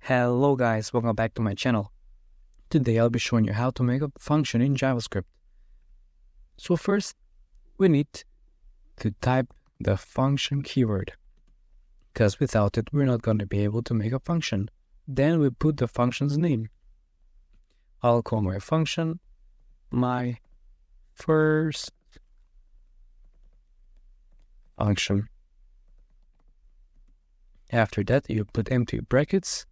Hello guys, welcome back to my channel. Today I'll be showing you how to make a function in JavaScript. So first, we need to type the function keyword, because without it we're not going to be able to make a function. Then we put the function's name. I'll call my function my first function. After that you put empty brackets.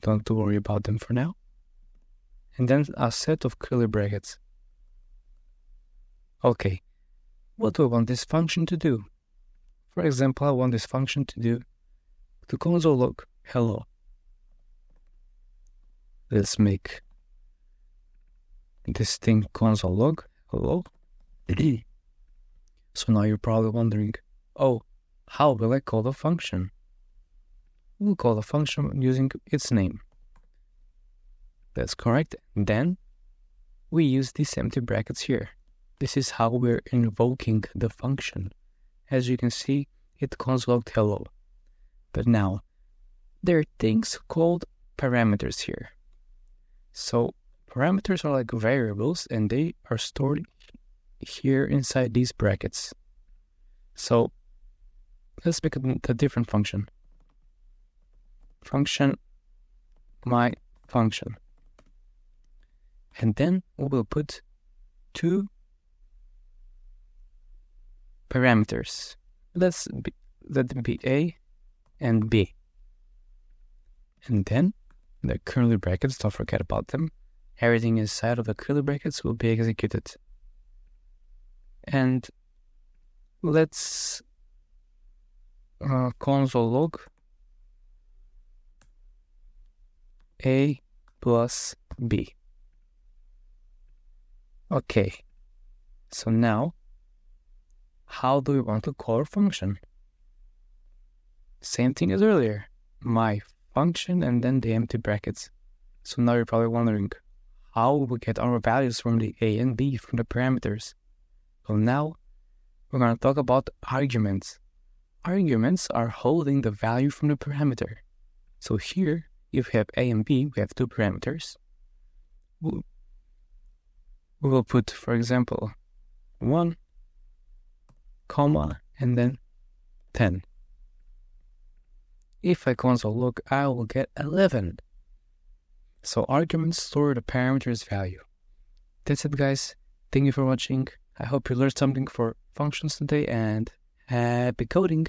Don't worry about them for now. And then a set of curly brackets. Okay, what do I want this function to do? For example, I want this function to console log hello. Let's make this thing console log hello. So now you're probably wondering, oh, how will I call the function? We'll call the function using its name. That's correct. Then we use these empty brackets here. This is how we're invoking the function. As you can see, it console logged hello. But now, there are things called parameters here. So parameters are like variables and they are stored here inside these brackets. So let's make a different function. Function my function, and then we will put two parameters. Let them be A and B, and then the curly brackets, don't forget about them. Everything inside of the curly brackets will be executed. And let's console log A plus B. Okay, so now, how do we want to call our function? Same thing as earlier, my function and then the empty brackets. So now you're probably wondering, how we get our values from the A and B, from the parameters? Well, now we're going to talk about arguments. Arguments are holding the value from the parameter. So here, if we have A and B, we have two parameters. We will put, for example, 1, comma, and then 10. If I console log, I will get 11. So arguments store the parameter's value. That's it, guys. Thank you for watching. I hope you learned something for functions today, and happy coding!